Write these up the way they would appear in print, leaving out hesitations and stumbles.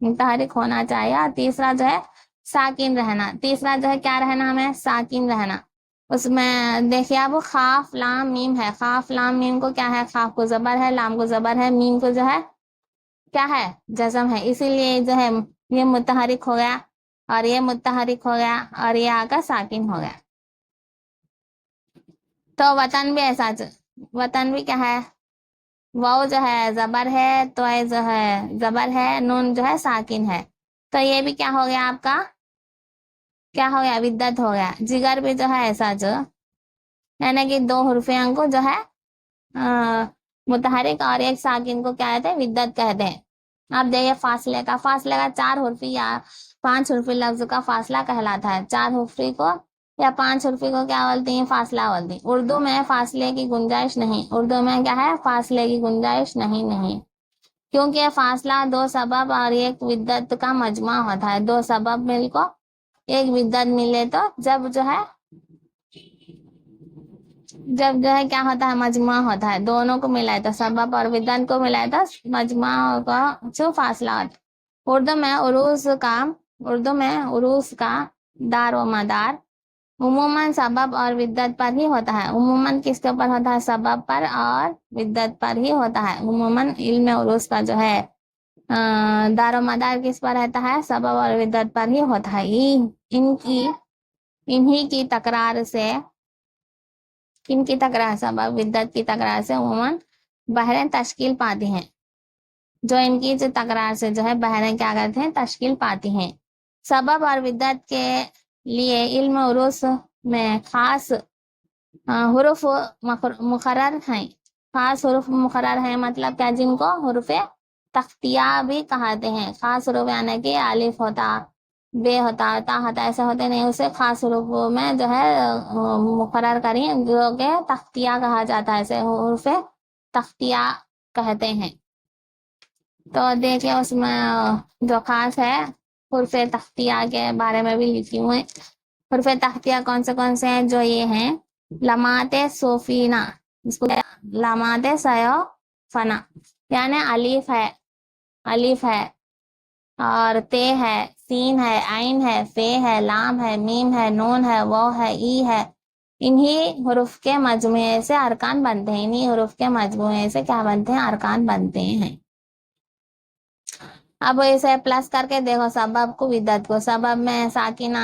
متحرک ہونا چاہیے. اور تیسرا جو ہے ساکن رہنا. تیسرا جو ہے کیا رہنا ہمیں؟ ساکن رہنا. اس میں دیکھیے اب خاف لام میم ہے. خاف لام میم کو کیا ہے؟ خاف کو زبر ہے، لام کو زبر ہے، میم کو جو ہے کیا ہے؟ جزم ہے. اسی لیے جو ہے یہ متحرک ہو گیا اور یہ متحرک ہو گیا اور یہ آ کر ساکن ہو گیا. تو وطن بھی ایسا وطن بھی کیا ہے؟ واؤ جو ہے زبر ہے، تو جو ہے زبر ہے، نون جو ہے ساکن ہے. تو یہ بھی کیا ہو گیا آپ کا؟ کیا ہو گیا؟ ودت ہو گیا. جگر بھی جو ہے ایسا جو یعنی کہ دو حرفیں کو جو ہے متحرک اور ایک ساکن کو کیا کہتے ہیں؟ ودت کہتے ہیں. اب دیکھیے فاصلے کا. فاصلے کا 4 حرفی یا 5 حرفی لفظ کا فاصلہ کہلاتا ہے. 4 حرفی کو یا 5 حرفی کو کیا بولتے ہیں؟ فاصلہ بولتے ہیں. اردو میں فاصلے کی گنجائش نہیں. اردو میں کیا ہے؟ فاصلے کی گنجائش نہیں کیونکہ فاصلہ دو سبب اور ایک ودت کا مجمع ہوتا ہے. دو سبب مل کو ایک ودت ملے تو جب جو ہے کیا ہوتا ہے؟ مجموعہ ہوتا ہے. دونوں کو ملائے تو سبب اور ودن کو ملائے تو مجموعہ کا جو فاصلہ ہوتا ہے. اردو میں عروض کا دار و مدار عموماً سبب اور ودت پر ہی ہوتا ہے. عموماً کس کے اوپر ہوتا ہے؟ سبب پر اور ودت پر ہی ہوتا ہے. عموماً علم عروض کا جو ہے دار و مدار کس پر رہتا ہے؟ سبب اور ودت پر ہی ہوتا ہے. انہی کی تکرار سے کن کی تکرار؟ سبب ودت کی تکرار سے عموماً بحریں تشکیل پاتی ہیں. جو ان کی جو تکرار سے جو ہے بحریں کیا کرتے ہیں؟ تشکیل پاتی ہیں. سبب اور ودت کے لیے علم عروض میں خاص حروف مقرر ہیں. خاص حروف مقرر ہیں مطلب کیا؟ جن کو حروف تختیہ بھی کہتے ہیں. خاص حروف یعنی کہ الف ہوتا، بے ہوتا، تا ہوتا، ایسے ہوتے نہیں. اسے خاص حروف میں جو ہے مقرر کریں جو کہ تختیہ کہا جاتا ہے. اسے حروف تختیہ کہتے ہیں. تو دیکھیں اس میں جو خاص ہے حروف تختیہ کے بارے میں بھی لکھی ہوئے. حروف تختیہ کون سے ہیں؟ جو یہ ہیں لامات صوفینہ، اس کو لامات سیوفنا یعنی الف ہے اور تے ہے، سین ہے، عین ہے، فے ہے، لام ہے، میم ہے، نون ہے، واو ہے، ای ہے. انہی حروف کے مجموعے سے ارکان بنتے ہیں. انہی حروف کے مجموعے سے کیا بنتے ہیں؟ ارکان بنتے ہیں. اب اسے پلس کر کے دیکھو سبب کو ودت کو. سبب میں ساکن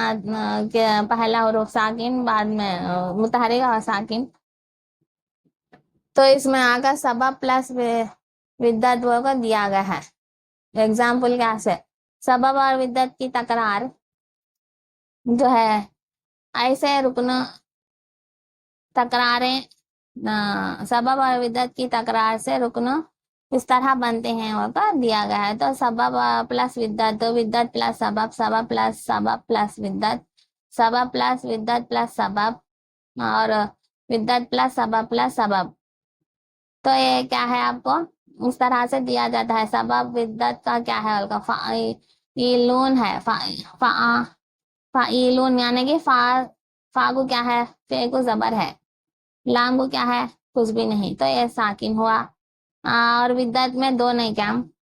پہلا حروف ساکن، بعد میں متحرک اور ساکن. تو اس میں آگا سبب پلس ودت کو دیا گیا ہے. ایگزامپل کیا سے؟ سبب اور ودت کی تکرار جو ہے ایسے تکراریں سبب اور ودت کی تکرار سے رکن اس طرح بنتے ہیں وہ کا دیا گیا ہے. تو سبب پلس ودت، تو ودت پلس سبب، سبب پلس سبب پلس ودت، سبب پلس ودت پلس سبب اور ودت پلس سبب پلس سبب. تو یہ کیا ہے؟ آپ کو اس طرح سے دیا جاتا ہے. سبب ودت کا کیا ہے؟ فعیلون ہے. فعیلون یعنی کہ فا کو کیا ہے؟ فے کو زبر ہے، لام کو کیا ہے؟ کچھ بھی نہیں. تو یہ ساکن ہوا. اور ودت میں دو نہیں کیا؟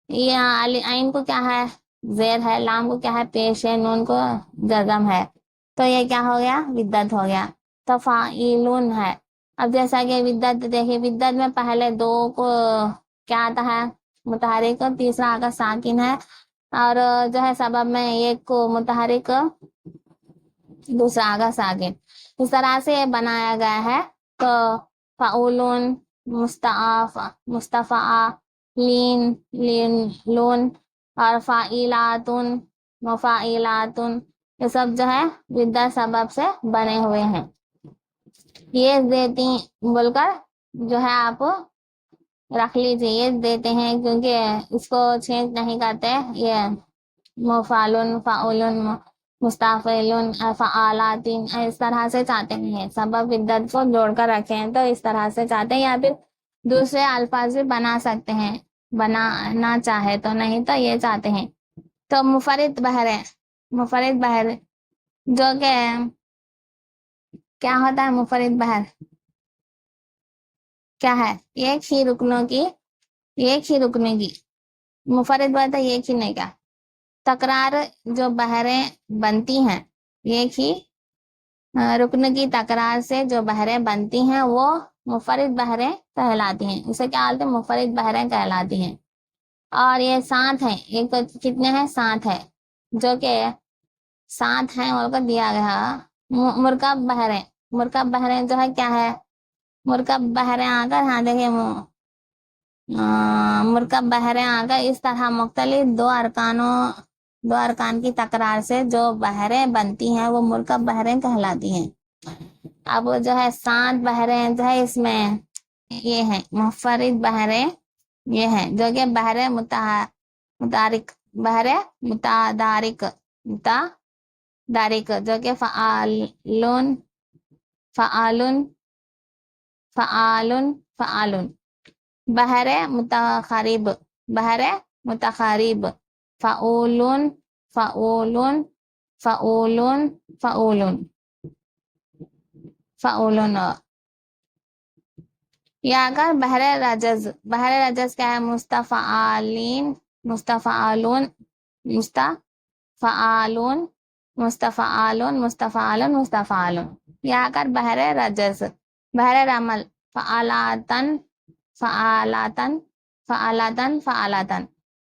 یہ عین کو کیا ہے؟ زیر ہے، لام کو کیا ہے؟ پیش ہے، نون کو جزم ہے. تو یہ کیا ہو گیا؟ ودت ہو گیا. تو فعیلون ہے. اب جیسا کہ ودت دیکھیے، ودت میں پہلے دو کو کیا آتا ہے؟ متحرک. تیسرا آگا ساکن ہے. اور جو ہے سبب میں ایک کو متحرک، دوسرا آگا ساکن. اس طرح سے بنایا گیا ہے. تو فعولون، مصطفی، لون اور فاعلاتن، مفاعلاتن، یہ سب جو ہے ودت سبب سے بنے ہوئے ہیں. یہ دیتی بول کر جو ہے آپ رکھ لیجیے. یہ دیتے ہیں کیونکہ اس کو چینج نہیں کرتے. یہ مفعلن، فعولن، مستفعلن، فعالاتن اس طرح سے چاہتے ہیں. سبب ودت کو جوڑ کر رکھے ہیں تو اس طرح سے چاہتے ہیں، یا پھر دوسرے الفاظ بھی بنا سکتے ہیں بنانا چاہے تو. نہیں تو یہ چاہتے ہیں. تو منفرد بحر جو کہ کیا ہوتا ہے؟ منفرد بحر کیا ہے؟ ایک ہی رکنوں کی منفرد بحر ہے ایک ہی نہیں. کیا تکرار جو بحریں بنتی ہیں، ایک ہی رکن کی تکرار سے جو بحریں بنتی ہیں وہ منفرد بحریں کہلاتی ہیں. اسے کیا بولتے ہیں؟ منفرد بحریں کہلاتی ہیں. اور یہ 7 ہیں. ایک تو کتنے ہیں؟ 7 ہے، جو کہ 7 ہیں اور کو دیا گیا. مرکب بحریں، مرکب بحریں جو ہے کیا ہے؟ مرکب بحریں آ کر، ہاں دیکھیں، مرکب بحریں آ کر اس طرح مختلف دو ارکان کی تکرار سے جو بحریں بنتی ہیں وہ مرکب بحریں کہلاتی ہیں. اب جو ہے 7 بحریں جو ہے اس میں یہ ہیں منفرد بحریں، یہ ہیں جو کہ بحر متحرک، بحر متدارک، جو کہ فعالن، بحر متخارب، بحر متخارب، فعولن، یا اگر بحر رجز، بحر رجز کیا ہے؟ مستفعالین، مستفعالون، یا اگر بحر رجز، بحر رمل، فعالاتن،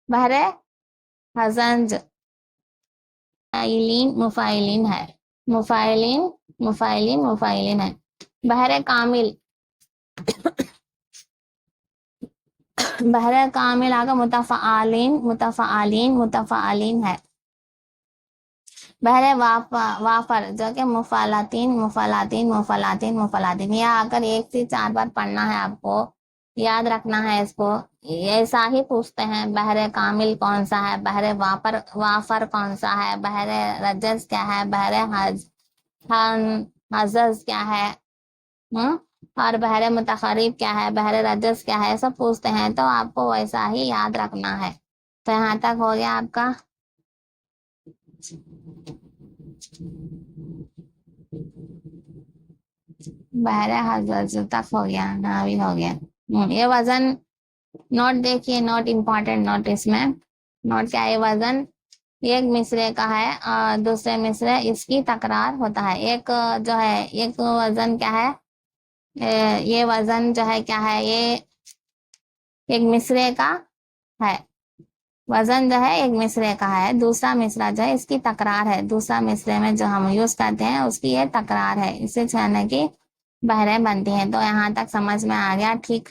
بحر حزنج، مفاعلین ہے، مفاعلین ہے. بحر کامل، بحر کامل آگا متفعالین ہے. بحر وافر جو کہ مفعلاتین. یا اگر ایک سے 4 بار پڑھنا ہے آپ کو، یاد رکھنا ہے اس کو. ایسا ہی پوچھتے ہیں بحر کامل کون سا ہے، بحر وافر کون سا ہے، بحر رجز کیا ہے، بحر حزز کیا ہے، اور بحر متخارب کیا ہے، بحر رجز کیا ہے، سب پوچھتے ہیں. تو آپ کو ویسا ہی یاد رکھنا ہے. تو یہاں تک ہو گیا آپ کا. بحر حزز تک ہو گیا، ناوی ہو گیا. یہ وزن نوٹ دیکھیے، نوٹ امپورٹنٹ نوٹ اس میں. نوٹ کیا ہے؟ وزن ایک مصرے کا ہے اور دوسرے مصرے اس کی تکرار ہوتا ہے. ایک جو ہے، ایک وزن کیا ہے؟ یہ وزن جو ہے کیا ہے؟ یہ ایک مصرے کا ہے. وزن جو ہے ایک مصرے کا ہے. دوسرا مصرع جو ہے اس کی تکرار ہے. دوسرا مصرے میں جو ہم یوز کرتے ہیں اس کی یہ تکرار ہے. اس سے چھانے کی بحریں بنتی ہیں. تو یہاں تک سمجھ میں آ گیا؟ ٹھیک.